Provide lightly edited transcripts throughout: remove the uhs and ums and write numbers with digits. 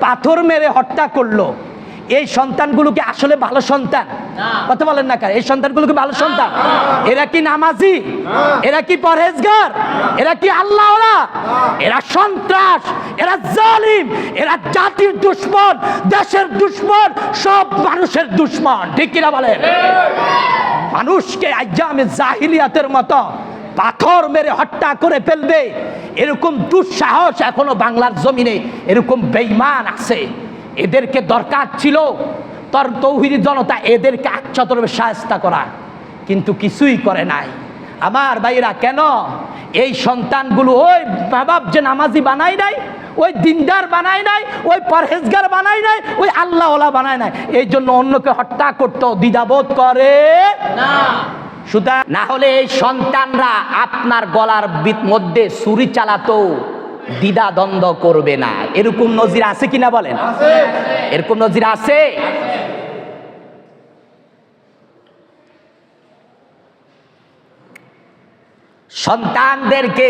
পাথর মেরে হত্যা করলো, এই সন্তানগুলোকে আসলে ভালো সন্তান? কথা বলেন না, এই সন্তানগুলোকে ভালো সন্তান? এরা কি নামাজি? এরা কি পরহেজগার? এরা কি আল্লাহওয়ালা? এরা সন্ত্রাস, এরা জালিম, এরা জাতির দুশ্মন, দেশের দুশ্মন, সব মানুষের দুশ্মন। ঠিক কিনা বলেন? মানুষকে আইয়ামে জাহিলিয়াতের মতো পাথর মেরে হত্যা করে ফেলবে, এরকম দুঃসাহস এখনো বাংলার জমিনে এরকম বেঈমান আছে। এদেরকে দরকার ছিল তোর তৌহিদি জনতা এদেরকে আচ্ছাদরে শায়েস্তা করা, কিন্তু কিছুই করে নাই। আমার ভাইরা, কেন এই সন্তানগুলো ওই মা বাপ যে নামাজি বানায় নাই, ওই দিনদার বানায় নাই, ওই পরহেজগার বানায় নাই, ওই আল্লাহওয়ালা বানায় নাই, এই জন্য অন্যকে হত্যা করতে দ্বিধাবোধ করে না। সুতরাং না হলে এই সন্তানরা আপনার গলার মধ্যে ছুরি চালাতো দ্বিধা দ্বন্দ্ব করবে না। এরকম নজির আছে কিনা বলেন? এরকম নজির আছে। সন্তানদেরকে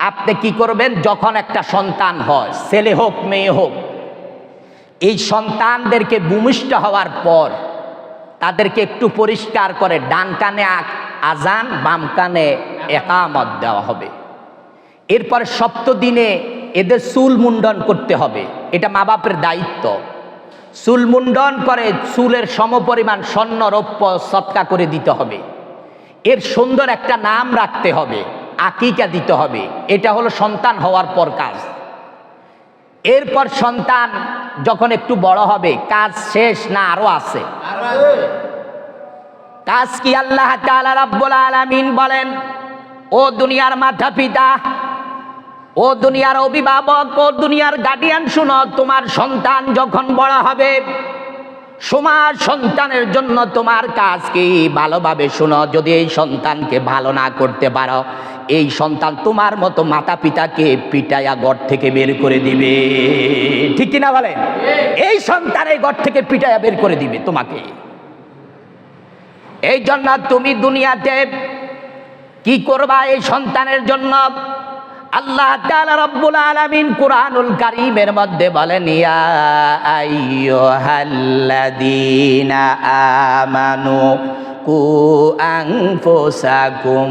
আপনি কি করবেন? যখন একটা সন্তান হয়, ছেলে হোক মেয়ে হোক, এই সন্তানদেরকে ভূমিষ্ঠ হওয়ার পর তাদেরকে একটু পরিষ্কার করে ডান কানে আজান, বাম কানে একামত দেওয়া হবে। এরপর সপ্তম দিনে এদের চুল মুন্ডন করতে হবে, এটা মা বাপের দায়িত্ব। চুল মুন্ডন করে চুলের সমপরিমাণ স্বর্ণ রৌপ্য সৎকা করে দিতে হবে। এর সুন্দর একটা নাম রাখতে হবে, আকিকা দিতে হবে। এটা হলো সন্তান হওয়ার পর কাজ। এরপর সন্তান যখন একটু বড় হবে, কাজ শেষ না আরো আছে? কাজ কি? আল্লাহ তাআলা রাব্বুল আলামিন বলেন, ও দুনিয়ার মাতা পিতা, ও দুনিয়ার অভিভাবক, ও দুনিয়ার গার্ডিয়ান, শুনো, তোমার সন্তান যখন বড় হবে, সমাজ সন্তানের জন্য তোমার কাজ কি? ভালোভাবে শুনো। যদি এই সন্তানকে ভালো না করতে পারো, এই সন্তান তোমার মতো মাতা পিতাকে পিটাইয়া ঘর থেকে বের করে দিবে। ঠিক কিনা বলেন? এই সন্তান এই ঘর থেকে পিটাইয়া বের করে দিবে তোমাকে। এই জন্য তুমি দুনিয়াতে কি করবা এই সন্তানের জন্য? আল্লাহ তাআলা রাব্বুল আলামিন কুরআনুল কারীমের মধ্যে বলেন, ইয়া আইয়ুহাল্লাযীনা আমানু কু আনফুসাকুম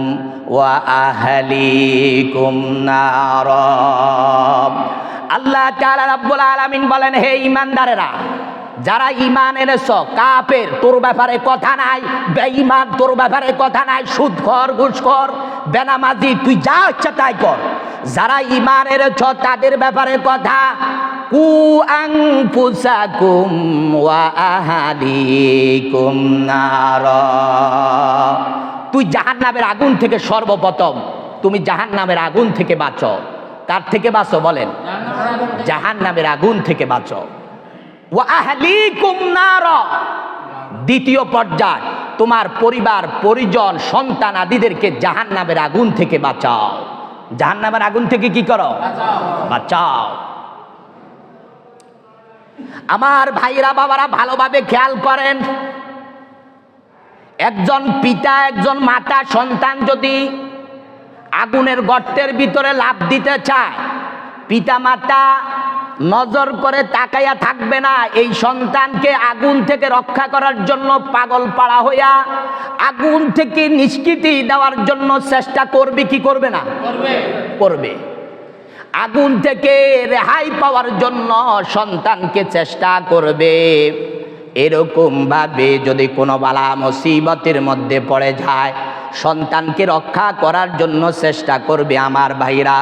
ওয়া আহলিকুম নারা। আল্লাহ তাআলা রাব্বুল আলামিন বলেন, হে ঈমানদারেরা, যারা ঈমান এনেছো, কাফের তোর ব্যাপারে কথা নাই, বেঈমান তোর ব্যাপারে কথা নাই, সুদখোর, ঘুষখোর, বেনামাজি, তুই যা ইচ্ছা তাই কর। যারা ঈমান এনেছো তাদের ব্যাপারে কথা, কু আনফুসাকুম ওয়া আহলিকুম নারা। তুই জাহান্নামের আগুন থেকে সর্বপ্রথম তুমি জাহান্নামের আগুন থেকে বাঁচো। কার থেকে বাঁচো বলেন? জাহান্নামের আগুন থেকে বাঁচো। ওয়া আহলিকুম নারা, দ্বিতীয় পর্যায়, তোমার পরিবার পরিজন সন্তান আদিদেরকে জাহান্নামের আগুন থেকে বাঁচাও। জাহান্নামের আগুন থেকে কি করো? বাঁচাও। আমার ভাইরা বাবারা ভালোভাবে খেয়াল করেন, একজন পিতা একজন মাতা সন্তান যদি আগুনের গর্তের ভিতরে লাফ দিতে চায়, পিতা মাতা নজর করে তাকাইয়া থাকবে না। এই সন্তানকে আগুন থেকে রক্ষা করার জন্য পাগল পাড়া হইয়া আগুন থেকে নিষ্কৃতি দেওয়ার জন্য চেষ্টা করবে কি করবে না? করবে। আগুন থেকে রেহাই পাওয়ার জন্য সন্তানকে চেষ্টা করবে। এরকম ভাবে যদি কোনো বালা মুসিবতের মধ্যে পড়ে যায়, সন্তানকে রক্ষা করার জন্য চেষ্টা করবে। আমার ভাইরা,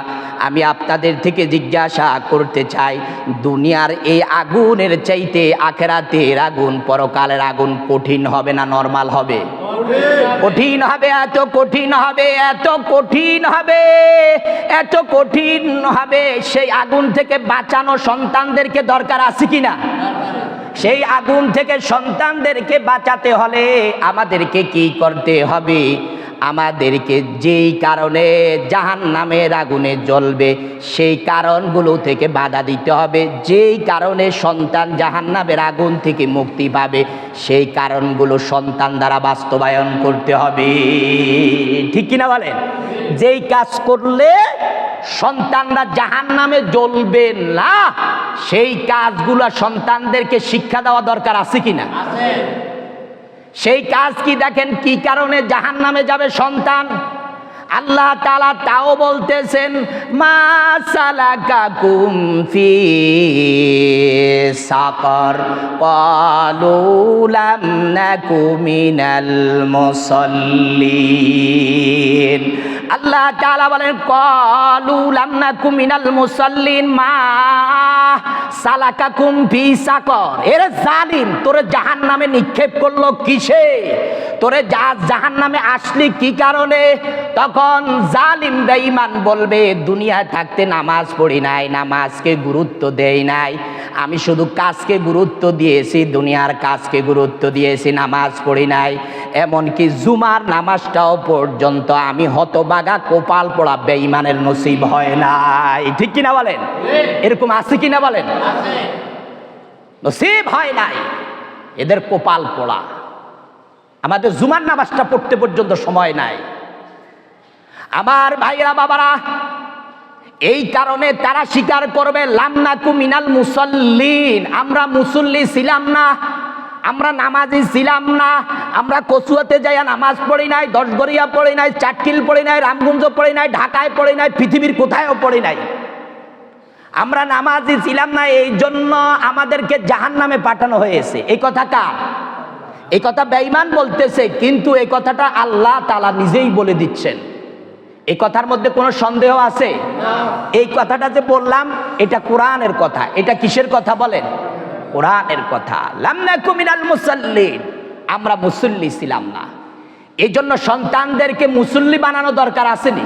আমি আপনাদের থেকে জিজ্ঞাসা করতে চাই, দুনিয়ার এই আগুনের চাইতে আখিরাতের আগুন, পরকালের আগুন কঠিন হবে না নরমাল হবে? কঠিন হবে। এত কঠিন হবে, এত কঠিন হবে, এত কঠিন হবে। সেই আগুন থেকে বাঁচানো সন্তানদেরকে দরকার আছে কিনা? সেই আগুন থেকে সন্তানদেরকে বাঁচাতে হলে আমাদেরকে কি করতে হবে? আমাদেরকে যেই কারণে জাহান্নামের আগুনে জ্বলবে সেই কারণগুলো থেকে বাধা দিতে হবে। যেই কারণে সন্তান জাহান্নামের আগুন থেকে মুক্তি পাবে সেই কারণগুলো সন্তান দ্বারা বাস্তবায়ন করতে হবে। ঠিক কিনা বলেন? যেই কাজ করলে সন্তানরা জাহান্নামে জ্বলবে না সেই কাজগুলো সন্তানদেরকে শিক্ষা দেওয়া দরকার আছে কিনা? সেই কাজ কি দেখেন কি কারণে জাহান্নামে যাবে সন্তান? আল্লাহ তাআলা তাও বলতেছেন, মা সালাকাকুম ফি সাকার ক্বালু লাম নাকু মিনাল মুসাল্লিন। আল্লাহ তাআলা বলেন, ক্বালু লাম নাকু মিনাল মুসাল্লিন মা সালাকাকুম ফি সাকার। এরে জালিম, তোরে জাহান্নামে নিক্ষেপ করলো কিসে? তোরে জাহান্নামে আসলি কি কারণে? তখন জালিম বেঈমান বলবে, দুনিয়ায় থাকতে নামাজ পড়ি নাই, নামাজকে গুরুত্ব দেই নাই, আমি শুধু কাজকে গুরুত্ব দিয়েছি, দুনিয়ার কাজকে গুরুত্ব দিয়েছি, নামাজ পড়ি নাই। এমনকি জুমার নামাজটাও পর্যন্ত আমি হতবাগা কপাল পড়া বেঈমানের নসিব হয় নাই। ঠিক কিনা বলেন? এরকম আছে কিনা বলেন? নসিব হয় নাই, এদের কপাল পড়া। আমাদের জুমার নামাজটা পড়তে পর্যন্ত সময় নাই। আমার ভাইরা বাবারা, এই কারণে তারা স্বীকার করবে, লাম নাকু মিনাল মুসাল্লিন, আমরা মুসল্লি ছিলাম না, আমরা নামাজি ছিলাম না, আমরা কচুয়াতে যাইয়া নামাজ পড়ি নাই, দশগড়িয়া পড়ি নাই, চাটকিল পড়ি নাই, রামগঞ্জ পড়ি নাই, ঢাকায় পড়ি নাই, পৃথিবীর কোথায়ও পড়ি নাই, আমরা নামাজি ছিলাম না, এই জন্য আমাদেরকে জাহান্নামে পাঠানো হয়েছে। এই কথা কার? এই কথা বেঈমান বলতেছে, কিন্তু এই কথাটা আল্লাহ তাআলা নিজেই বলে দিচ্ছেন। এই কথার মধ্যে কোনো সন্দেহ আছে? এই কথাটা যে বললাম, এটা কোরআনের কথা। এটা কিসের কথা বলেন? কোরআনের কথা। লাম নাকু মিনাল মুসাল্লিন, আমরা মুসল্লি ছিলাম না। এই জন্য সন্তানদেরকে মুসল্লি বানানো দরকার আসেনি?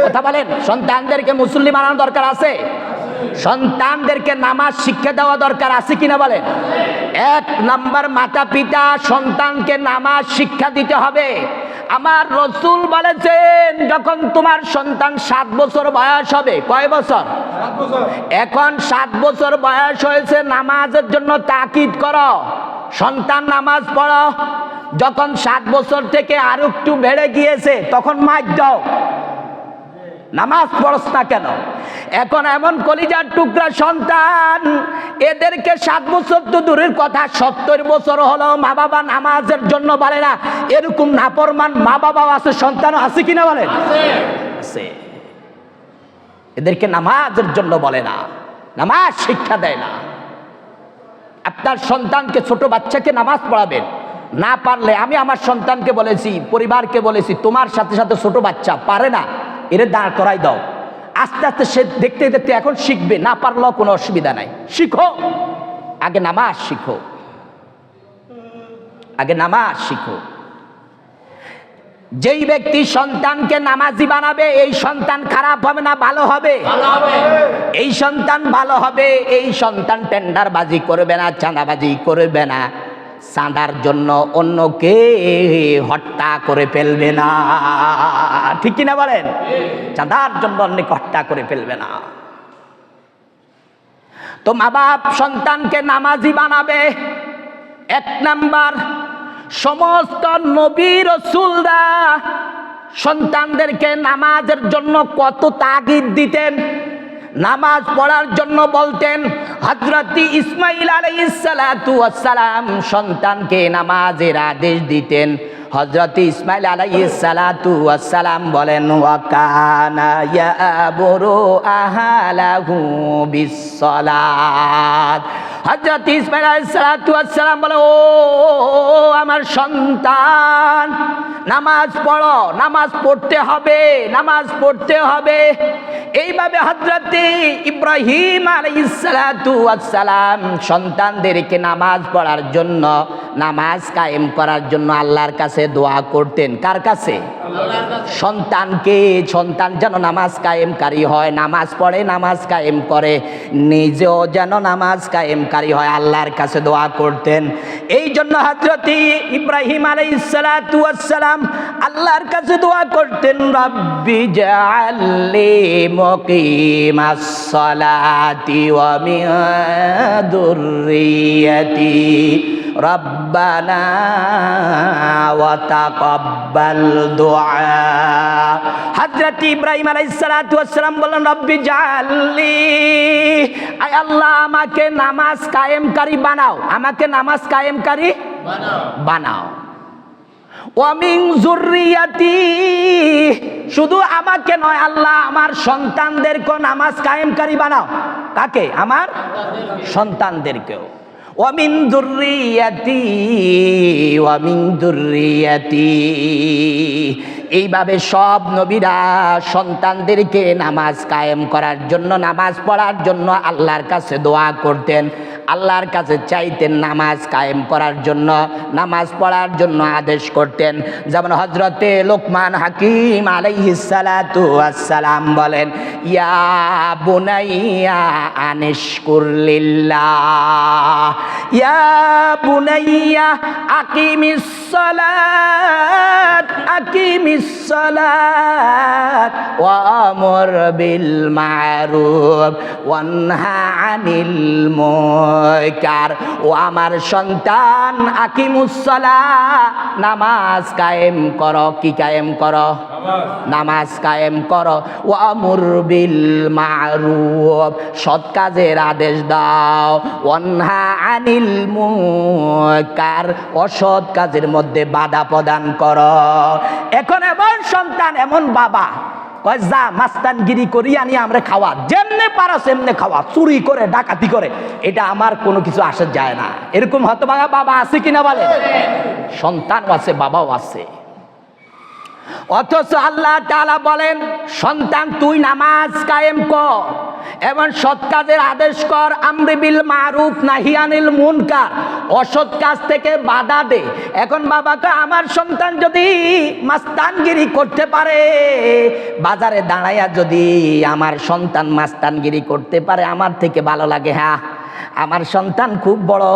কথা বলেন, সন্তানদেরকে মুসল্লি বানানো দরকার আছে? সন্তানদেরকে নামাজ শিক্ষা দেওয়া দরকার আছে কিনা বলেন? এক নাম্বার, মাতা পিতা সন্তানকে নামাজ শিক্ষা দিতে হবে। আমার রাসূল বলেছেন, যখন তোমার সন্তান 7 বছর বয়স হবে, কয় বছর? 7 বছর। এখন 7 বছর বয়স হয়েছে, নামাজের জন্য তাকিদ করো, সন্তান নামাজ পড়ো। যখন 7 বছর থেকে আর একটু বেড়ে গিয়েছে, তখন মাইর দাও, নামাজ পড়স না কেন? এখন এমন কলিজার টুকরা সন্তান, এদেরকে 7 বছর তো দূরের কথা, 70 বছর হলো মা বাবা নামাজের জন্য বলে না। এরকম নাফরমান মা বাবাও আছে, সন্তানও আছে কিনা বলেন? আছে। এদেরকে নামাজের জন্য বলে না, নামাজ শিক্ষা দেয় না। আপনার সন্তানকে, ছোট বাচ্চাকে নামাজ পড়াবেন, না পারলে, আমি আমার সন্তানকে বলেছি, পরিবারকে বলেছি, তোমার সাথে সাথে ছোট বাচ্চা পারে না, এরে দাঁড় করাই দাও, আস্তে আস্তে সে দেখতে দেখতে এখন শিখবে, না পারলেও কোনো অসুবিধা নাই, শিখো, আগে নামাজ শিখো, আগে নামাজ শিখো। যেই ব্যক্তি সন্তানকে নামাজি বানাবে, এই সন্তান খারাপ হবে না ভালো হবে? এই সন্তান ভালো হবে। এই সন্তান টেন্ডারবাজি করবে না, চাঁদাবাজি করবে না, চাঁদার জন্য অন্যকে হত্যা করে ফেলবে না। ঠিক কিনা বলেন? চাঁদার জন্য অন্যকে হত্যা করে ফেলবে না। তো মা বাপ সন্তানকে নামাজি বানাবে। এক নাম্বার, সমস্ত নবী রাসূলরা সন্তানদেরকে নামাজের জন্য কত তাগিদ দিতেন, নামাজ পড়ার জন্য বলতেন। হযরত ইসমাঈল আলাইহিস সালাতু ওয়াস সালাম সন্তানকে নামাজের আদেশ দিতেন। হযরত ইসমাঈল আলাইহিস সালাতু ওয়াস সালাম বলেন, ওয়া কানা ইয়াবুরু আহলাহু বিস সালাত। হযরত ইসমাঈল আলাইহিস সালাতু ওয়াস সালাম বলে, ও আমার সন্তান, নামাজ পড়ো, নামাজ পড়তে হবে, নামাজ পড়তে হবে। এইভাবে হযরত ইব্রাহিম আলাইহিস সালাতু ওয়াস সালাম সন্তানদেরকে নামাজ পড়ার জন্য, নামাজ কায়েম করার জন্য আল্লাহর কাছে দোয়া করতেন। কার কাছে? আল্লাহর কাছে। সন্তানকে, সন্তান যেন নামাজ কায়েমকারী হয়, নামাজ পড়ে, নামাজ কায়েম করে, নিজেও যেন নামাজ কায়েমকারী হয়, আল্লাহর কাছে দোয়া করতেন। এই জন্য হযরত ইব্রাহিম আলাইহিস সালাতু ওয়াস সালাম আল্লাহর কাছে দোয়া করতেন, রব্বি জাআলনি মুকিমাস সালাতি ওয়া মিন যুররিয়্যাতি রব্বানা ওয়া তাকাব্বাল দুআ। হযরত ইব্রাহিম আলাইহিস সালাতু ওয়াস সালাম বললেন রব্বি জাআলনি, আয় আল্লাহ আমাকে নামাজ কায়েমকারী বানাও, আমাকে নামাজ কায়েমকারী বানাও। ওয়া মিন যুররিয়াতি, শুধু আমাকে নয় আল্লাহ আমার সন্তানদেরকেও নামাজ কায়েমকারী বানাও। কাকে? আমার সন্তানদেরকেও। ওয়া মিন যুররিয়াতি ওয়া মিন যুররিয়াতি, এইভাবে সব নবীরা সন্তানদেরকে নামাজ কায়েম করার জন্য, নামাজ পড়ার জন্য আল্লাহর কাছে দোয়া করতেন, আল্লাহর কাছে চাইতেন নামাজ কায়েম করার জন্য, নামাজ পড়ার জন্য আদেশ করতেন। যেমন হযরতে লোকমান হাকিম আলাইহিস সালাতু ওয়াস সালাম বলেন, ইয়া বুনাইয়া আনিশকুর লিল্লাহ, ইয়া বুনাইয়া আকিমিস সালাত, আকিমিস সালাত ওয়া আমর বিল মারুফ ওয়ানহা আনিল মুনকার। ও আমার সন্তান, আকিমুস সালাহ, নামাজ কায়েম করো। কি কায়েম করো? নামাজ কায়েম করো। ওয়া আমর বিল মারুফ, সৎ কাজের আদেশ দাও। ওয়ানহা আনিল মুনকার, অসৎ কাজের মধ্যে বাধা প্রদান করো। এখন এমন সন্তান, এমন বাবা কয় যা মাস্তানগিরি করি আনি আমরা খাওয়া, যেমনে পারো সেমনে খাওয়া, চুরি করে ডাকাতি করে, এটা আমার কোনো কিছু আসে যায় না। এরকম হতভাগা বাবা আছে কিনা বলে? সন্তানও আছে, বাবাও আছে। অথচ আল্লাহ তাআলা বলেন সন্তান তুই নামাজ কায়েম কর এবং সৎ কাজের আদেশ কর, আমরি বিল মারুফ নাহি আনিল মুনকার, অসৎ কাজ থেকে বাধা দে। এখন বাবাকে আমার সন্তান যদি মাস্তানগিরি করতে পারে, বাজারে দাঁড়াইয়া যদি আমার সন্তান মাস্তানগিরি করতে পারে, আমার থেকে ভালো লাগে। হ্যাঁ, আমার সন্তান খুব বড়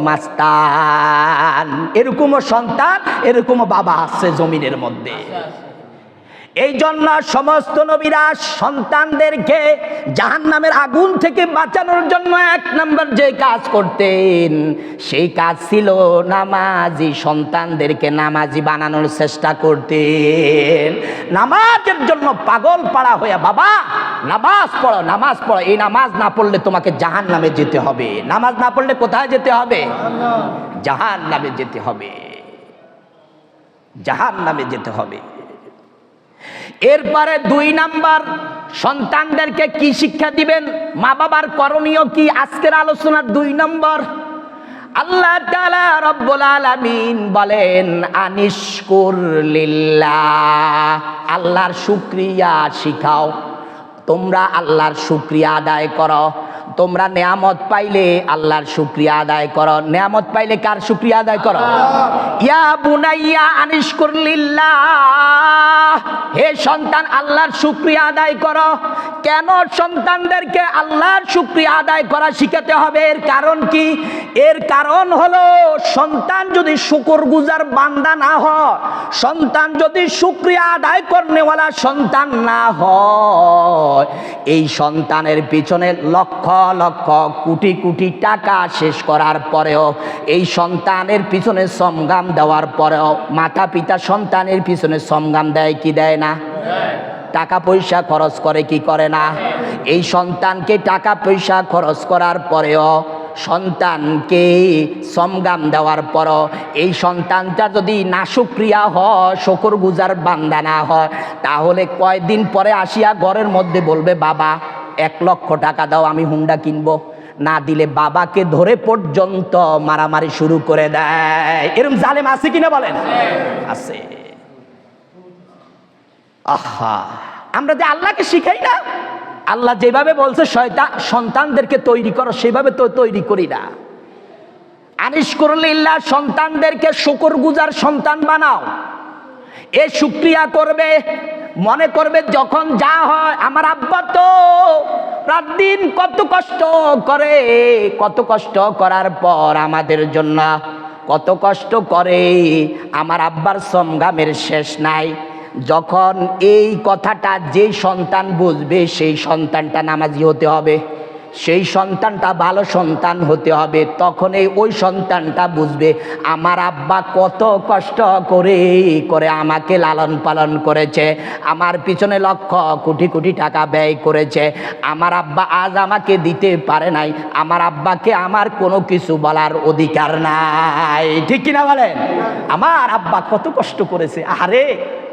মাস্তান। এরকমও সন্তান, এরকমও বাবা আছে জমিনের মধ্যে। এই জন্য সমস্ত নবীরা সন্তানদেরকে জাহান্নামের আগুন থেকে বাঁচানোর জন্য এক নম্বর যে কাজ করতেন, সেই কাজ ছিল নামাজি সন্তানদেরকে নামাজি বানানোর চেষ্টা করতেন। নামাজের জন্য পাগল পাড়া হয়ে, বাবা নামাজ পড়ো, নামাজ পড়ো, এই নামাজ না পড়লে তোমাকে জাহান্নামে যেতে হবে। নামাজ না পড়লে কোথায় যেতে হবে? জাহান্নামে যেতে হবে, জাহান্নামে যেতে হবে। এরপরে 2 নাম্বার, সন্তানদেরকে কি শিক্ষা দিবেন, মা বাবার করণীয় কি? আজকের আলোচনার 2 নম্বর, আল্লাহ তাআলা রব্বুল আলামিন বলেন আনিশকুর লিল্লাহ, আল্লাহর শুকরিয়া শিখাও। তোমরা আল্লাহর শুকরিয়া আদায় করো। তোমরা নেয়ামত পাইলে আল্লাহর শুকরিয়া আদায় করো। নেয়ামত পাইলে কার শুকরিয়া আদায় করো? ইয়া বুনাইয়া আনিশকুর লিল্লাহ, হে সন্তান আল্লাহর শুকরিয়া আদায় করো। কেন সন্তানদেরকে আল্লাহর শুকরিয়া আদায় করা শিখাতে হবে? এর কারণ কি? এর কারণ হলো সন্তান যদি শুকরগুজার বান্দা না হয়, সন্তান যদি শুকরিয়া আদায় করনেওয়ালা সন্তান না হয়, এই সন্তানের পিছনে লক্ষ লক্ষ কোটি কোটি টাকা শেষ করার পরেও, এই সন্তানের পিছনে সমগাম দেওয়ার পরেও, মাতা পিতা সন্তানের পিছনে সমগাম দেয় কি দেয় না? টাকা পয়সা খরচ করে কি করে না? এই সন্তানকে টাকা পয়সা খরচ করার পরেও, সন্তানকে সমগাম দেওয়ার পরও, এই সন্তানটা যদি নাশুকরিয়া হয়, শুকরগুজার বান্দা না হয়, তাহলে কয়দিন পরে আসিয়া ঘরের মধ্যে বলবে বাবা 1 লক্ষ টাকা দাও, আমি হুন্ডা কিনবো। না দিলে বাবাকে ধরে পর্যন্ত মারামারি শুরু করে দেয়। এরকম জালেম আছে কিনা বলেন? আছে। আহা, আমরা যে আল্লাহকে শিখাই না, আল্লাহ যেভাবে বলছে সন্তানদেরকে তৈরি করো, সেভাবে তো তৈরি করি না। আনিশকুর লিল্লাহ, সন্তানদেরকে শুকরগুজার সন্তান বানাও। এ শুকরিয়া করবে, মনে করবে যখন যা হয়, আমার আব্বা তো রাত দিন কত কষ্ট করে, কত কষ্ট করার পর আমাদের জন্য কত কষ্ট করে, আমার আব্বার সমগামের শেষ নাই। যখন এই কথাটা যেই সন্তান বুঝবে, সেই সন্তানটা নামাজি হতে হবে, সেই সন্তানটা ভালো সন্তান হতে হবে। তখনই ওই সন্তানটা বুঝবে আমার আব্বা কত কষ্ট করে করে আমাকে লালন পালন করেছে, আমার পিছনে লক্ষ কোটি কোটি টাকা ব্যয় করেছে, আমার আব্বা আজ আমাকে দিতে পারে নাই, আমার আব্বাকে আমার কোনো কিছু বলার অধিকার নাই। ঠিক কিনা বলেন? আমার আব্বা কত কষ্ট করেছে, আরে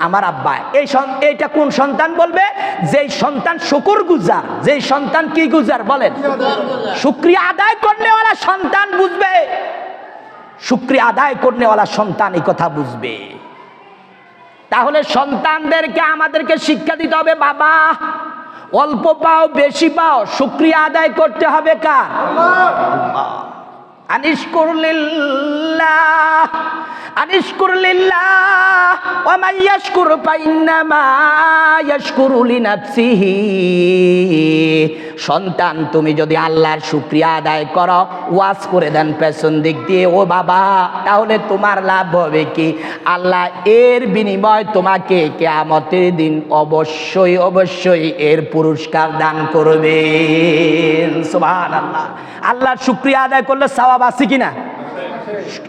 আমার আব্বা। এইটা কোন সন্তান বলবে? যেই সন্তান শুকর গুজার, যেই সন্তান কি গুজার বলেন? শুকরিয়া আদায় করনেওয়ালা সন্তান বুঝবে, শুকরিয়া আদায় করনেওয়ালা সন্তান এই কথা বুঝবে। তাহলে সন্তানদেরকে আমাদেরকে শিক্ষা দিতে হবে, বাবা অল্প পাও বেশি পাও শুকরিয়া আদায় করতে হবে কার? আল্লাহ। আনিশকুর লিল্লাহ, আনিশকুর লিল্লাহ ওয়া মান ইয়াশকুর ফাইন্নামা ইয়াশকুরু লিনাফসিহি। সন্তান তুমি যদি আল্লাহর শুকরিয়া আদায় করো, ওয়াজ করে দেন পেছন দিক দিয়ে, ও বাবা তাহলে তোমার লাভ হবে কি? আল্লাহ এর বিনিময় তোমাকে কিয়ামতের দিন অবশ্যই অবশ্যই এর পুরস্কার দান করবেন। সুবহানাল্লাহ। আল্লাহর শুকরিয়া আদায় করলে সওয়াব আছে কিনা?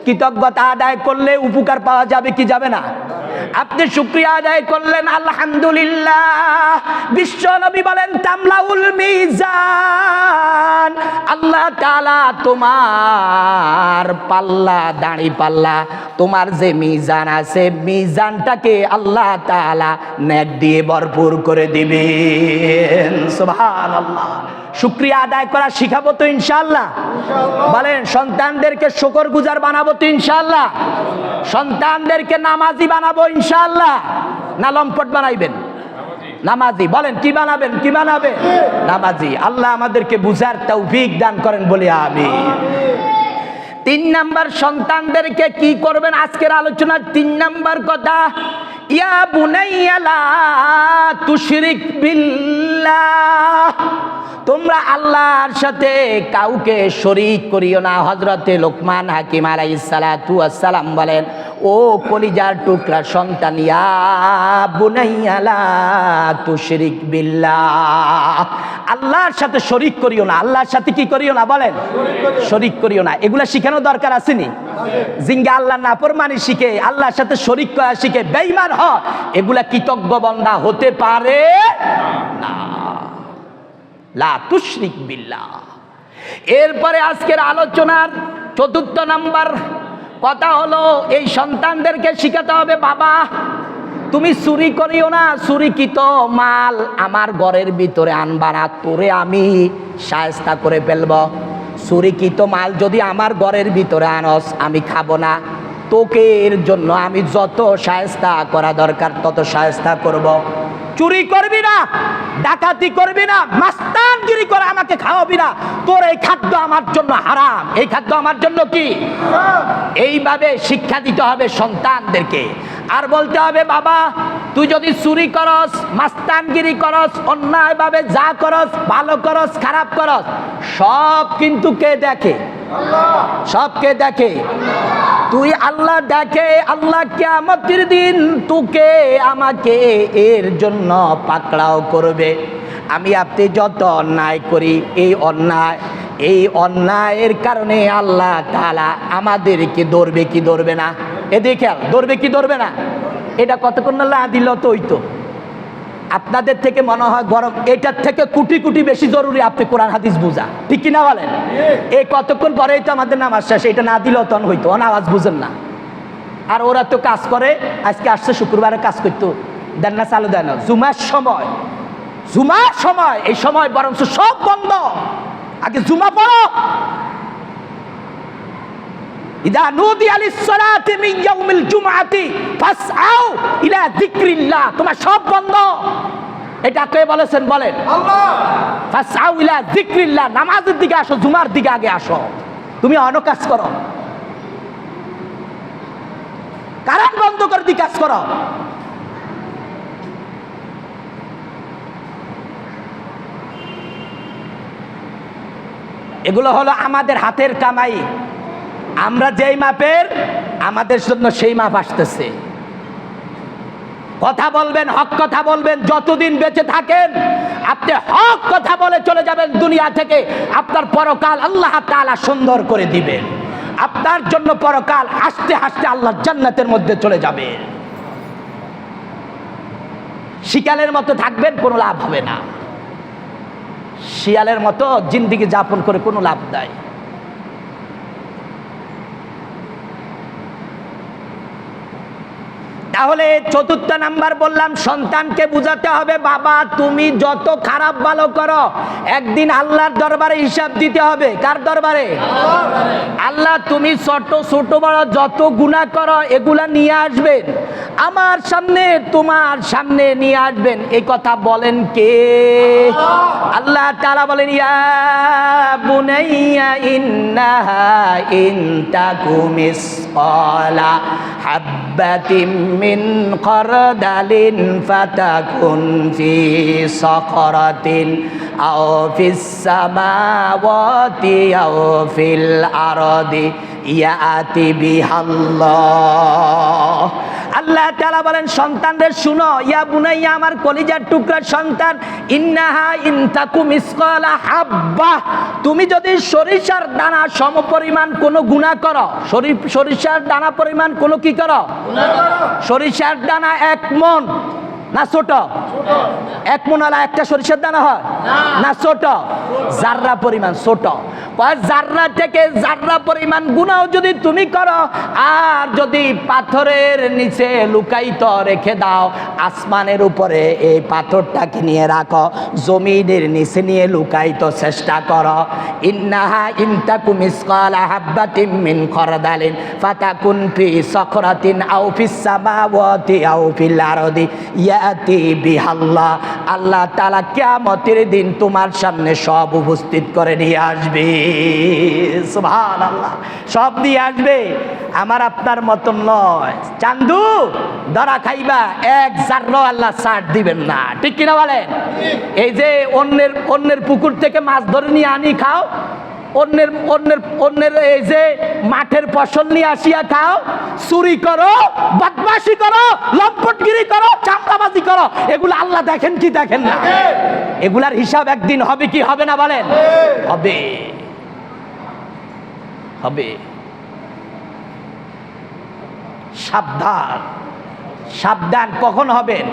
কৃতজ্ঞতা আদায় করলে উপকার পাওয়া যাবে কি যাবে না? আপনি শুকরিয়া আদায় করলেন, আলহামদুলিল্লাহ। বিশ্ব নবী বলেন তামলাউল মিজান, আল্লাহ তাআলা তোমার পাল্লা, দাঁড়ি পাল্লা, তোমার যে মিজান আছে মিজানটাকে আল্লাহ তাআলা নেক দিয়ে ভরপুর করে দিবেন। সুবহানাল্লাহ। শুকরিয়া আদায় করা শিখাবো তো ইনশাআল্লাহ? বলেন সন্তানদেরকে শুকরগুজার বানাবো তো ইনশাআল্লাহ? সন্তানদেরকে নামাজি বানাবো ইনশাআল্লাহ? না লম্পট বানাইবেন? নামাজি। বলেন কি বানাবেন? কি বানাবেন? নামাজি। আল্লাহ আমাদেরকে বুঝার তৌফিক দান করেন বলে আমিন। 3 নাম্বার সন্তানদেরকে কি করবেন? আজকের আলোচনার 3 নাম্বার কথা, ইয়া বুনাইয়া লা তুশরিক বিল্লাহ, তোমরা আল্লাহর সাথে কাউকে শরীক করিও না। হযরতে লোকমান হাকিম আলাইহিস সালাতু ওয়াস সালাম বলেন, ও কলিজার টুকরা সন্তান, ইয়া বুনাইয়া লা তুশরিক বিল্লাহ, আল্লাহর সাথে শরীক করিও না। আল্লাহর সাথে কি করিও না? বলেন শরীক করিও না। এগুলা শিখানো দরকার আসেনি? জিঙ্গা আল্লাহ নাফরমানি শিখে, আল্লাহর সাথে শরীক করা শিখে বেঈমান হয়, এগুলা কৃতজ্ঞ বান্দা হতে পারে না। লা তুশরিক বিল্লাহ। এরপরে আজকের আলোচনার 4র্থ নাম্বার কথা হলো, এই সন্তানদেরকে শিখাতে হবে, বাবা তুমি চুরি করিও না, চুরিকৃত মাল আমার ঘরের ভিতরে আনবা না, তোরে আমি শায়েস্তা করে ফেলব। চুরিকৃত মাল যদি আমার ঘরের ভিতরে আনস আমি খাবো না, তোকে এর জন্য আমি যত শায়েস্তা করা দরকার তত শায়েস্তা করব। চুরি করবি না, ডাকাতি করবি না, মাস্তানগিরি করে আমাকে খাওয়াবি না, তোর এই খাদ্য আমার জন্য হারাম, এই খাদ্য আমার জন্য কি? এইভাবে শিক্ষা দিতে হবে সন্তানদেরকে। আর বলতে হবে, বাবা তুই যদি চুরি করস, মাস্তানগিরি করস, অন্যায়ভাবে যা করস, ভালো করস খারাপ করস, সব কিন্তু কে দেখে? সবকে দেখে। তুই আল্লাহ দেখে। আল্লাহ কিয়ামতের দিন তোকে আমাকে এর জন্য পাকড়াও করবে। আমি আপনি যত অন্যায় করি, এই অন্যায়ের কারণে আল্লাহ তাআলা আমাদেরকে ধরবে কি ধরবে না? এদিকে ধরবে কি ধরবে না? এটা কতক্ষণ না দিল তো হইতো। আপনাদের থেকে মনে হয় গরম, এটার থেকে কোটি কোটি বেশি জরুরি আপনি কোরআন হাদিস বুঝা। ঠিক কিনা বলেন? এই কতক্ষণ পরেই তো আমাদের নামাজ শেষ, এটা না দিলেও তখন হইতো। আওয়াজ বুঝেন না। আর ওরা তো কাজ করে, আজকে আসছে শুক্রবারে কাজ করতো, দেন না, চালু দেয় না। জুমার সময় এই সময় বরঞ্চ সব বন্ধ। আগে জুমা পড়ো। ইদা নুদিয়া লিস-সালাতি মিন ইয়াউমিল জুমআতি ফাসআউ ইলা যিকরিল্লাহ, তোমার সব বন্ধ। এটা কে বলেছেন? বলেন আল্লাহ। ফাসআউ ইলা যিকরিল্লাহ, নামাজের দিকে আসো, জুমার দিকে আগে আসো। তুমি অন্য কাজ করো, কারণ বন্ধ করে দি কাজ করো। এগুলো হলো আমাদের হাতের কামাই। আমরা যেই মাপের, আমাদের জন্য সেই মাপ আসতেছে। কথা বলবেন, হক কথা বলবেন। যতদিন বেঁচে থাকেন আপনি হক কথা বলে চলে যাবেন দুনিয়া থেকে। আপনার পরকাল আল্লাহ তাআলা সুন্দর করে দিবেন। আপনার জন্য পরকাল হাসতে হাসতে আল্লাহর জান্নাতের মধ্যে চলে যাবে। শিয়ালের মতো থাকবেন, কোনো লাভ হবে না। শিয়ালের মতো জিন্দেগি যাপন করে কোনো লাভ নাই। তাহলে চতুর্থ নাম্বার বললাম, সন্তানকে বুঝাতে হবে বাবা তুমি যত খারাপ ভালো করো একদিন আল্লাহর দরবারে হিসাব দিতে হবে। কার দরবারে? আল্লাহ তুমি ছোট ছোট বড় যত গুনাহ করো এগুলা নিয়ে আসবেন আমার সামনে, তোমার সামনে নিয়ে আসবেন। এই কথা বলেন কে? আল্লাহ তাআলা বলেন ইয়া বুনাইয়া ইন্নাহা ইন তাকুম মিসকালা হাব্বাতিম মিন খারদালিন ফাতাকুন ফি সাকরাতিন আও ফিস সামাওয়াতি আও ফিল আরদি ইয়াতি বিহাল্লাহ। আল্লাহ তাআলা বলেন সন্তানদের শুনো, ইয়া বুনাইয়া আমার কলিজার টুকরা সন্তান, ইন্নাহা ইন তাকু মিসকালা হাব্বা, তুমি যদি সরিষার দানা সমপরিমাণ কোনো গুনাহ করো, সরিষার দানা পরিমাণ কোনো কি করো? সরিষার দানা 1 মণ না ছোট? 1 মণ হলে একটা সরিষার দানা হয় না ছোট? জাররা পরিমাণ ছোট। জাররা থেকে জাররা পরিমাণ গুনাহ যদি তুমি করো আর যদি পাথরের নিচে লুকায়িত রেখে দাও, আসমানের উপরে এই পাথরটাকে নিয়ে রাখো, জমিনের নিচে নিয়ে লুকায়িত চেষ্টা করো, ইন্নাহা ইন তাকু মিসকালা হাব্বাতিন মিন খারদালিন ফাতাকুন ফি সাকরাতিন আও ফিস সামাওয়াতি আও ফিল আরদি ইয়াতি বিহাল্লাহ। আল্লাহ তাআলা কিয়ামতের দিন তোমার সামনে সব উপস্থিত করে নিয়ে আসবে। সুবহানাল্লাহ, সব দিয়ে আসবে। আমার আপনার মতন নয়, চান্দু ধরা খাইবা 1 জাররা আল্লাহ ছাড় দিবেন না, ঠিক কিনা বলেন? এই যে অন্যের পুকুর থেকে মাছ ধরে নিয়ে আনি খাও, অন্যের এই যে মাঠের ফসল নিয়ে আসিয়া খাও, চুরি করো, বদমাশি করো, লম্পটগিরি করো, চামড়াবাজি করো, এগুলো আল্লাহ দেখেন কি দেখেন না? এগুলার হিসাব একদিন হবে কি হবে না বলেন? হবে, হবে। সাবধান, সাবধান কখন হবেন?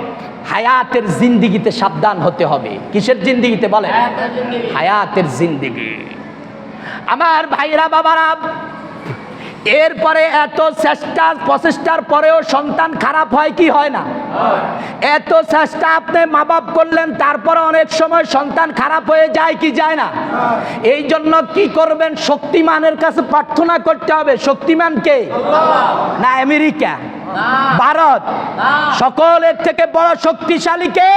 হায়াতের জিন্দেগিতে সাবধান হতে হবে। কিসের জিন্দেগিতে বলেন? হায়াতের জিন্দেগি। আমার ভাইরা বাবারা, এরপরে এত চেষ্টা প্রচেষ্টার পরেও সন্তান খারাপ হয় কি হয় না? এত চেষ্টা আপনি মা বাপ করলেন, তারপরে অনেক সময় সন্তান খারাপ হয়ে যায় কি যায় না? এই জন্য কি করবেন? শক্তিমানের কাছে প্রার্থনা করতে হবে। শক্তিমান কে? না আমেরিকা, ভারত, সকলের থেকে বড় শক্তিশালী কে?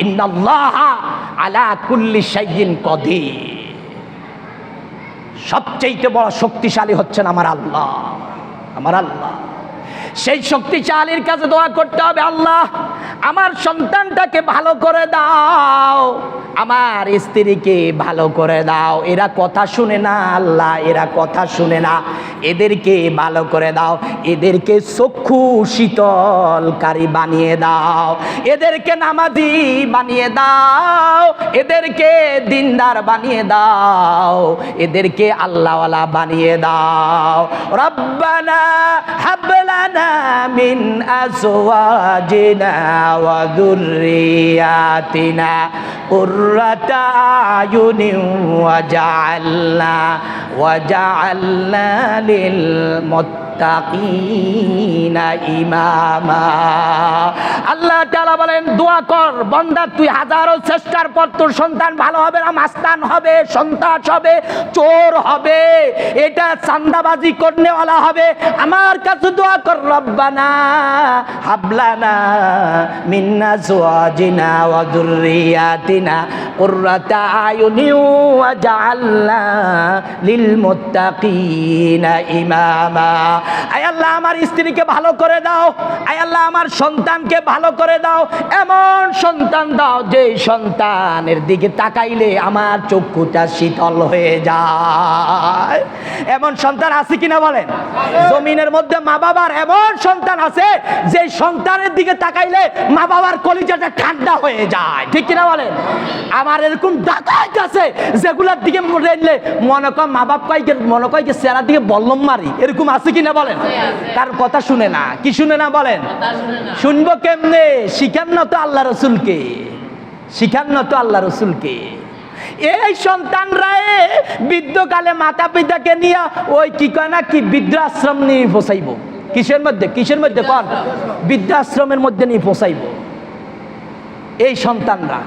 ইন্নাল্লাহা আলা কুল্লি শাইইন কাদির। সবচেয়ে বড় শক্তিশালী হচ্ছেন আমার আল্লাহ, আমার আল্লাহ। সেই শক্তিশালীর কাছে দোয়া করতে হবে, আল্লাহ আমার সন্তানটাকে ভালো করে দাও, আমার স্ত্রীকে ভালো করে দাও, এরা কথা শুনে না আল্লাহ, এরা কথা শুনে না, এদেরকে ভালো করে দাও, এদেরকে চক্ষু শীতলকারী বানিয়ে দাও, এদেরকে নামাজি বানিয়ে দাও, এদেরকে দিনদার বানিয়ে দাও, এদেরকে আল্লাহওয়ালা বানিয়ে দাও। রব্বানা হাবলানা মিন আজওয়াজিনা ওয়া যুররিয়াতিনা কুররাতা আয়ুনিন ওয়াজআলনা লিল মুত্তাকিনা ইমামা। আল্লাহ তাআলা বলেন দোয়া কর বান্দা, তুই হাজারো চেষ্টার পর তোর সন্তান ভালো হবে না, মাস্তান হবে, সন্ত্রাস হবে, চোর হবে, এটা চাঁদাবাজি করনেওয়ালা হবে। আমার কাছে দোয়া কর, রব্বানা হাবলানা মিন আজওয়াজিনা ওয়া যুররিয়াতিনা কুররাতা আয়ুনিন ওয়াজআলনা লিল মুত্তাকিনা ইমামা। আয় আল্লাহ আমার স্ত্রীকে ভালো করে দাও, আয় আল্লাহ আমার সন্তানকে ভালো করে দাও। দাও, এমন সন্তান দাও যে সন্তানের দিকে তাকাইলে আমার চক্ষুটা শীতল হয়ে যায়। এমন সন্তান আছে কিনা বলেন? জমিনের মধ্যে মা বাবার এমন সন্তান আছে যে সন্তানের দিকে তাকাইলে মা বাবার কলিজাটা ঠান্ডা হয়ে যায়, ঠিক কিনা বলেন? আমার এরকম ডাকাত আছে যেগুলোর দিকে মরেলে মনে কর মা বাপ কয়েকে মনে কয় চেহারার দিকে বল্লম মারি, এরকম আছে কিনা বলেন? তার কথা শুনে না, কি শুনে না বলেন? শুনবো কেমনে? শিখান না তো আল্লাহ রসুলকে, শিখান না তো আল্লাহ রসুলকে। এই সন্তানরা বৃদ্ধকালে মাতা পিতাকে নিয়ে ওই কি কয় না কি বৃদ্ধাশ্রম নিয়ে পৌঁছাইব। কিসের মধ্যে? কিসের মধ্যে কন? বৃদ্ধাশ্রমের মধ্যে নিয়ে পৌঁছাইব এই সন্তানরা।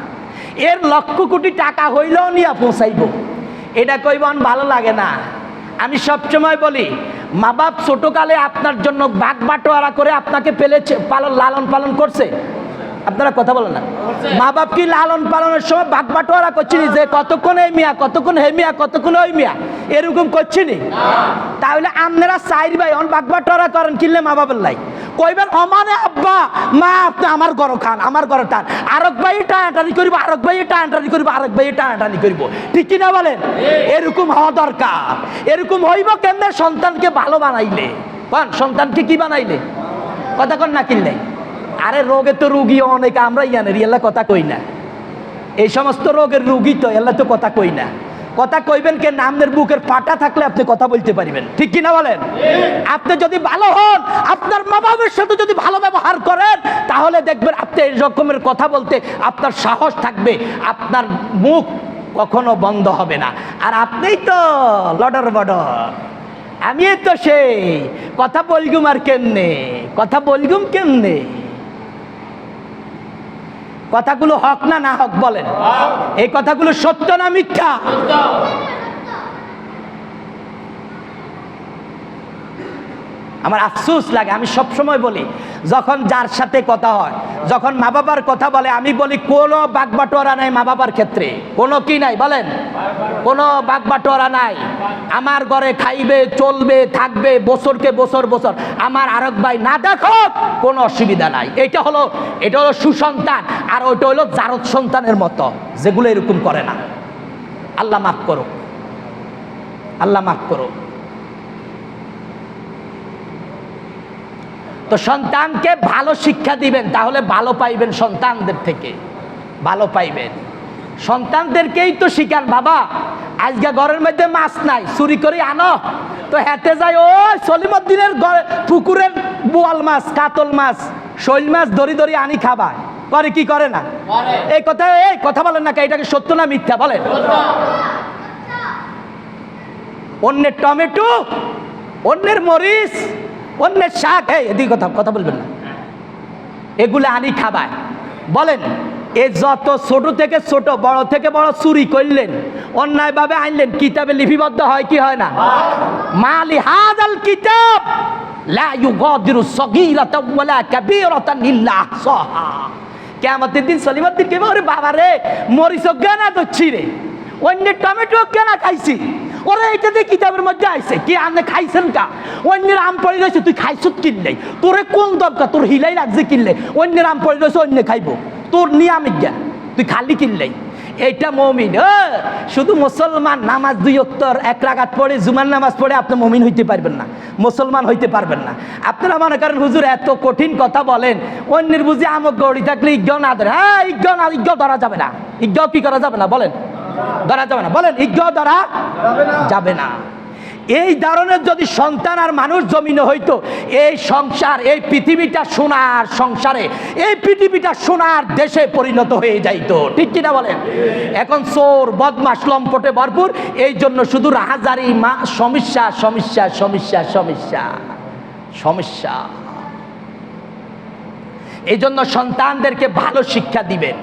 এর লক্ষ কোটি টাকা হইলেও নিয়ে পৌঁছাইব। এটা কইবন ভালো লাগে না। আমি সবসময় বলি, মা বাপ ছোটকালে আপনার জন্য বাগ বাটোয়ারা করে আপনাকে পেলেছে, লালন পালন করছে। আপনারা কথা বলেন না? মা বাপ কি লালন পালনের সময় বাগ বাটোয়ারা করছিনি যে কতক্ষণ এই মিয়া, কতক্ষণ হে মিয়া, কতক্ষণ ওই মিয়া, এরকম করছিনি? তাহলে আপনারা চাইর ভাই অন বাগ বাটোয়ারা করেন কিনলে মা বাবার লাই কইবেন অমানে আব্বা মা আপনি আমার ঘর খান, আমার ঘর টান, আরেক ভাই টানাটানি করব, আরেক ভাই টানাটানি করব, আরেক ভাই টানাটানি করব, ঠিক কিনা বলেন? এরকম হওয়া দরকার। এরকম হইব কেমনে? সন্তানকে ভালো বানাইলে। কোন সন্তানকে কি বানাইলে? কথা কন না কিনলে? আরে রোগে তো রুগী অনেক, আমরা জানি এল্লা কথা কই না। এই সমস্ত রোগের রুগী তো এল্লা তো কথা কই না। কথা কইবেন কে? নামের বুকের পাটা থাকলে আপনি কথা বলতে পারবেন, ঠিক কিনা বলেন? আপনি যদি ভালো হন, আপনার মা বাবার সাথে যদি ভালো ব্যবহার করেন, তাহলে দেখবেন আপনি এই রকমের কথা বলতে আপনার সাহস থাকবে, আপনার মুখ কখনো বন্ধ হবে না। আর আপনিই তো লডর বডর, আমি তো সেই কথা বলগুম। আর কেমনে কথা বলগুম? কেমনে? কথাগুলো হক না না হক বলেন? এই কথাগুলো সত্য না মিথ্যা? আমার আফসোস লাগে, আমি সব সময় বলি যখন যার সাথে কথা হয়, যখন মা বাবার কথা বলে, আমি বলি কোনো বাগবাটোয়ারা নাই মা বাবার ক্ষেত্রে। কোনো কি নাই বলেন? কোনো বাগবাটোয়ারা নাই। আমার ঘরে খাইবে, চলবে, থাকবে বছরকে বছর বছর, আমার আরেক ভাই না দেখো কোনো অসুবিধা নাই। এটা হলো সুসন্তান। আর ওইটা হলো জারদ সন্তানের মতো, যেগুলো এরকম করে না। আল্লাহ মাফ করো, আল্লাহ মাফ করো। তো সন্তানকে ভালো শিক্ষা দিবেন, তাহলে ভালো পাইবেন, সন্তানদের থেকে ভালো পাইবেন। সন্তানদেরকেই তো শিখান, বাবা আজকে ঘরের মধ্যে মাছ নাই, চুরি করে আনো। তো হেঁটে যায় ওই সলিমুদ্দিনের পুকুরের বোয়াল মাছ, কাতল মাছ, শৈল মাছ ধরি ধরি আনি খাবা। করে কি করে না? এই কথা বলেন না, এটাকে সত্য না মিথ্যা বলেন? অন্যের টমেটো, অন্যের মরিচ, অন্যের শাক, এদিকে কথা বলবেন না, এগুলো আনি খাবায়। বলেন এ যত ছোট থেকে ছোট, বড় থেকে বড় চুরি করলেন, অন্যায়ভাবে আনলেন, কিতাবে লিপিবদ্ধ হয় কি হয় না? মালি হাযাল কিতাব লা ইউগাদিরু সগীরাতাও ওয়ালা কাবীরাতান ইল্লা আহসাহা। কিয়ামতের দিন সলিমুদ্দিন কে বলে, বাবা রে মরিচ গানা দচ্ছি রে, অন্যের টমেটো কেনা খাইছি, ওরা এটা দিয়ে কিতাবের মধ্যে আইছে কি আপনি খাইছেন কা? অন্যের আম পড়ে রয়েছে, তুই খাইছত কিনলে, তোরে কোন দরকার? তোর হিলাই লাগছে কিনলে, অন্যের আম পড়ে রয়েছে অন্য খাইবো, তোর নিয়ামিক জ্ঞা, তুই খালি কিনলেই। এইটা মমিন। শুধু মুসলমান নামাজ 2 ওয়াক্ত 1 রাকাত পড়ে, জুমার নামাজ পড়ে আপনি মমিন হইতে পারবেন না, মুসলমান হইতে পারবেন না। আপনারা মনে করেন হুজুর এত কঠিন কথা বলেন, অন্যের বুঝি আমক গড়ি থাকলে ইজ্ঞ না ধরে। হ্যাঁ ইজ্ঞ ধরা যাবে না। ইজ্ঞ কি করা যাবে না বলেন? ধরা যাবে না বলেন? ইজ্ঞ ধরা যাবে না। এই ধরনের যদি সন্তান আর মানুষ জমিনে হইতো, এই সংসার, এই পৃথিবীটা সোনার সংসারে, এই পৃথিবীটা সোনার দেশে পরিণত হয়ে যাইতো, ঠিক কিনা বলেন? এখন চোর বদমাশ লম্পটে ভরপুর, এই জন্য শুধু রাহাজারি, সমস্যা সমস্যা সমস্যা সমস্যা সমস্যা। এই জন্য সন্তানদেরকে ভালো শিক্ষা দিবেন,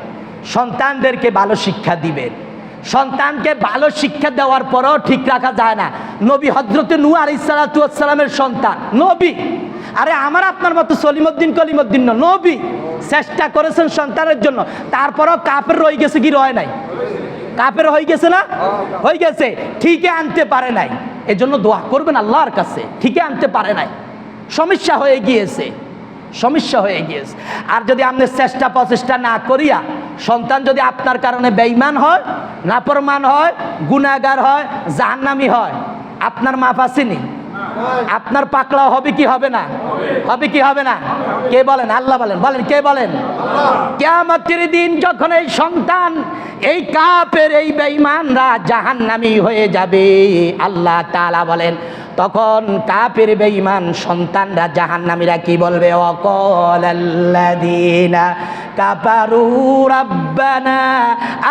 সন্তানদেরকে ভালো শিক্ষা দিবেন। সন্তানকে ভালো শিক্ষা দেওয়ার পরও ঠিক রাখা যায় না। নবী হযরতে নূহ আলাইহিস সালাতু ওয়াস সালামের সন্তান নবী, আরে আমার আপনার মতো সলিমুদ্দিন কলিমুদ্দিন না, নবী চেষ্টা করেছেন সন্তানের জন্য, তারপরও কাফের রয়ে গেছে কি রয় নাই? কাফের হয়ে গেছে না? হয়ে গেছে, ঠিকই আনতে পারে নাই। এজন্য দোয়া করবেন আল্লাহর কাছে, ঠিকই আনতে পারে নাই, সমস্যা হয়ে গিয়েছে, সমস্যা হয়ে গিয়েছে। আর যদি আপনি চেষ্টা প্রচেষ্টা না করিয়া সন্তান যদি আপনার কারণে বেঈমান হয়, নাফরমান হয়, গুনাহগার হয়, জাহান্নামী হয়, আপনার মাপ আসেনি? আপনার পাকড়াও হবে কি হবে না? হবে কি হবে না? কে বলেন? আল্লাহ বলেন। বলেন কে বলেন? কিয়ামতের দিন যখন এই সন্তান, এই কাফের, এই বেঈমানরা জাহান্নামী হয়ে যাবে, আল্লাহ তাআলা বলেন তখন কাফের বেঈমান সন্তানরা জাহান্নামীরা কি বলবে? ওয়াকালাল্লাযীনা কাফারু রাব্বানা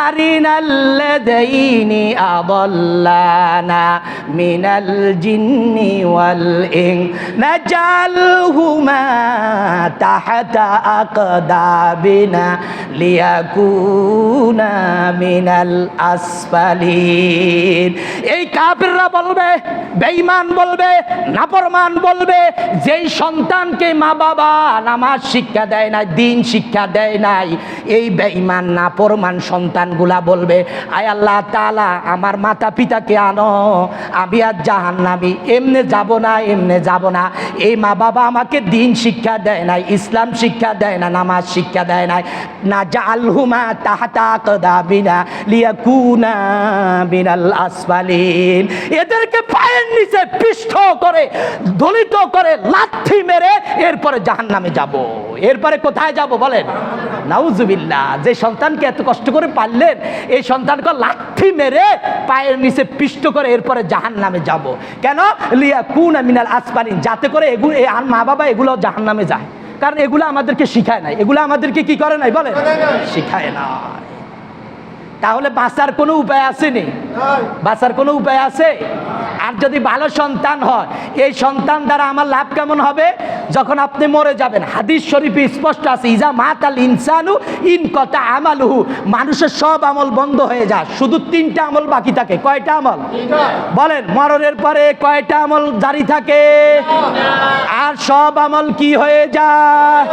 আরিনাল্লাযীনি আদাল্লানা মিনাল জিন্নি ওয়াল ইনস নাজালহুমা তাহতা আকদাবিনা লিয়াকুনা মিনাল আসফালিন। এই কাফেররা বলবে, বেঈমান বলবে, নাফরমান বলবে, যেই সন্তানকে মা বাবা নামাজ শিক্ষা দেয় না, দিন শিক্ষা দেয় নাই, এই বেঈমান নাফরমান সন্তানগুলা বলবে, আয় আল্লাহ তাআলা আমার মাতা পিতাকে আনো, আমি আর জাহান্নামী, এমনে যাব না, এমনে যাব না। এই মা বাবা আমাকে দিন শিক্ষা দেয় নাই, ইসলাম শিক্ষা দেয় না, নামাজ শিক্ষা দেয় নাই। না জালহুমা তাহতা আকদাবিনা লিয়াকুনা মিনাল আসফালিন। এদেরকে পায়ের নিচে পিষ্ট করে, দলিত করে, লাথি মেরে এরপরে জাহান্নামে যাব। এরপরে কোথায় যাব বলেন? নাউজুবিল্লাহ। যে সন্তানকে এত কষ্ট করে পাললেন, এই সন্তানকে লাথি মেরে পায়ের নিচে পিষ্ট করে এরপরে জাহান্নামে যাব। কেন? লিয়াকুনা মিনাল আসফালিন, যাতে করে এগুলো আর মা বাবা এগুলো জাহান্নামে যায়। কারণ এগুলো আমাদেরকে শিখায় নাই, এগুলো আমাদেরকে কি করে নাই বলেন? শিখায় না। তাহলে বাঁচার কোনো উপায় আসেনি? বাঁচার কোনো উপায় আছে? আর যদি ভালো সন্তান হয়, এই সন্তান দ্বারা আমার লাভ কেমন হবে? যখন আপনি মরে যাবেন, হাদিস শরীফে স্পষ্ট আছে, ইজা মাতাল ইনসানু ইনকাতা আমালুহু, মানুষের সব আমল বন্ধ হয়ে যায়, শুধু 3টা আমল বাকি থাকে। কয়টা আমল বলেন? মরণের পরে কয়টা আমল জারি থাকে? আর সব আমল কি হয়ে যায়?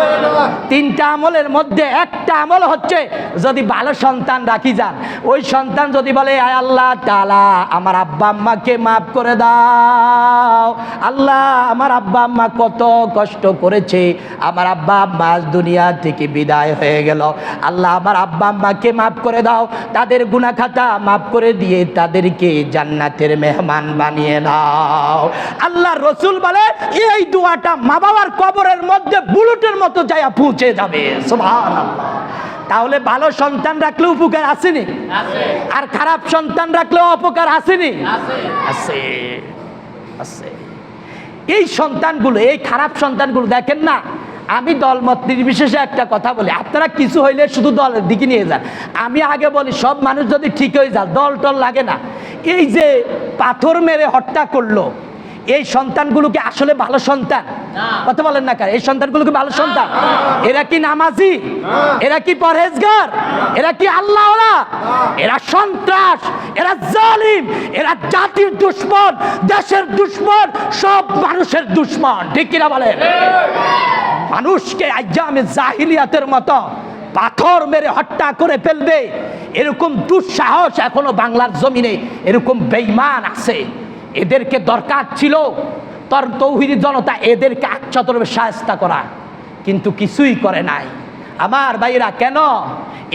3টা আমলের মধ্যে একটা আমল হচ্ছে, যদি ভালো সন্তান রাখি যান, ওই সন্তান যদি বলে, আয় আল্লাহ তাআলা আমার আব্বা আম্মাকে মাফ করে দাও, আল্লাহ আমার আব্বা আম্মা কত কষ্ট করেছে, আমার আব্বা আম্মা আজ দুনিয়া থেকে বিদায় হয়ে গেল, আল্লাহ আমার আব্বা আম্মাকে মাফ করে দাও, তাদের গুনাহ খাতা মাফ করে দিয়ে তাদেরকে জান্নাতের মেহমান বানিয়ে দাও। আল্লাহ রসুল বলে এই দোয়াটা মা বাবার কবরের মধ্যে বুলেটের মতো যায় পৌঁছে যাবে। সুবহানাল্লাহ। তাহলে ভালো সন্তান রাখলে উপকার আসেনি? আর খারাপ সন্তান রাখলেও অপকার আসেনি? আছে, আছে। এই সন্তানগুলো, এই খারাপ সন্তানগুলো দেখেন না, আমি দলমত নির্বিশেষে একটা কথা বলি, আপনারা কিছু হইলে শুধু দলের দিকে নিয়ে যান। আমি আগে বলি, সব মানুষ যদি ঠিক হয়ে যায়, দল টল লাগে না। এই যে পাথর মেরে হত্যা করলো, এই সন্তানগুলোকে আসলে ভালো সন্তান? কথা বলেন না কার? এই সন্তানগুলোকে ভালো সন্তান? এরা কি নামাজি? এরা কি পরহেজগার? এরা কি আল্লাহওয়ালা? এরা সন্ত্রাস, এরা জালিম, এরা জাতির দুশমন, দেশের দুশমন, সব মানুষের দুশমন। ঠিক কিনা বলেন? মানুষকে আইয়ামে জাহিলিয়াতের মতো পাথর মেরে হত্যা করে ফেলবে, এরকম দুঃসাহস এখনো বাংলার জমিনে এরকম বেঈমান আছে। এদেরকে দরকার ছিল তৌহিদি জনতা এদেরকে আচ্ছাদরে শায়েস্তা করা, কিন্তু কিছুই করে নাই। আমার ভাইরা, কেন?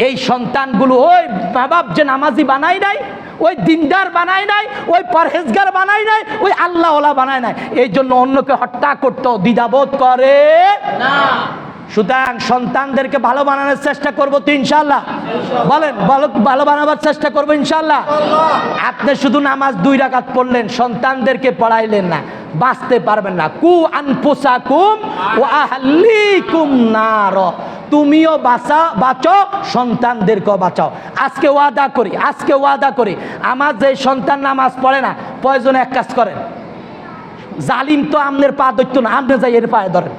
এই সন্তানগুলো ওই মা বাপ যে নামাজি বানায় নাই, ওই দিনদার বানায় নাই, ওই পরহেজগার বানায় নাই, ওই আল্লাহওয়ালা বানায় নাই, এই জন্য অন্যকে হত্যা করতে দ্বিধাবোধ করে না। সুতরাং সন্তানদেরকে ভালো বানানোর চেষ্টা করবো তো ইনশাআল্লাহ? বলেন, ভালো বানাবার চেষ্টা করবো ইনশাআল্লাহ। আপনি শুধু নামাজ 2 রাকাত পড়লেন, সন্তানদেরকে পড়াইলেন না, বাঁচতে পারবেন না। কু আনফুসাকুম ওয়া আহলিকুম নার, তুমিও বাঁচো, সন্তানদেরকেও বাঁচাও। আজকে ওয়াদা করি, আমার যে সন্তান নামাজ পড়ে না, প্রয়োজনে এক কাজ করেন, জালিম তো আমনের পা ধরতো না, আপনি যাই এর পায়ে ধরেন,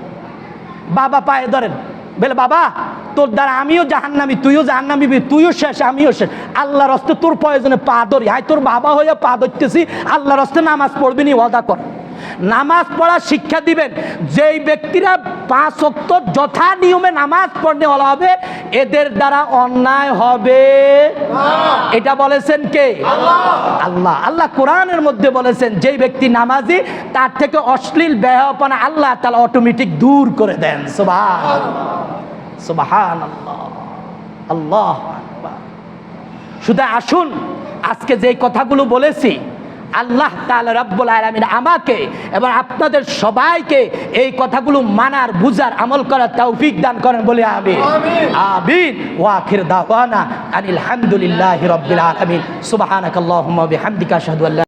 বাবা পায়ে ধরেন, বলে বাবা তোর দ্বারা আমিও জাহান্নামী, তুইও জাহান্নামী, তুইও শেষ আমিও শেষ, আল্লাহর রাস্তে তোর প্রয়োজনে পা ধরি, হাই তোর বাবা হয়ে পা ধরতেছি, আল্লাহর রাস্তে নামাজ পড়বি নি, ওয়াদা কর। নামাজ পড়ার শিক্ষা দিবেন। যেই ব্যক্তিরা 5 ওয়াক্ত যথা নিয়মে নামাজ পড়নে বলা হবে, এদের দ্বারা অন্যায় হবে এটা বলেছেন কে? আল্লাহ। আল্লাহ কোরআনের মধ্যে বলেছেন যেই ব্যক্তি নামাজি তার থেকে অশ্লীল বেহায়াপনা আল্লাহ তাআলা অটোমেটিক দূর করে দেন। সুবহানাল্লাহ, সুবহানাল্লাহ, আল্লাহু আকবার। শুধু আসুন আজকে যে কথাগুলো বলেছি আল্লাহ তাআলা রব্বুল আলামিন আমাকে এবং আপনাদের সবাইকে এই কথাগুলো মানার, বুঝার, আমল করার তৌফিক দান করেন বলে আমিন আমিন। ওয়া আখির দাওয়ানা আনিল হামদুলিল্লাহি রাব্বিল আলামিন। সুবহানাকাল্লাহুম্মা ওয়া বিহামদিকা আশহাদু আল্লা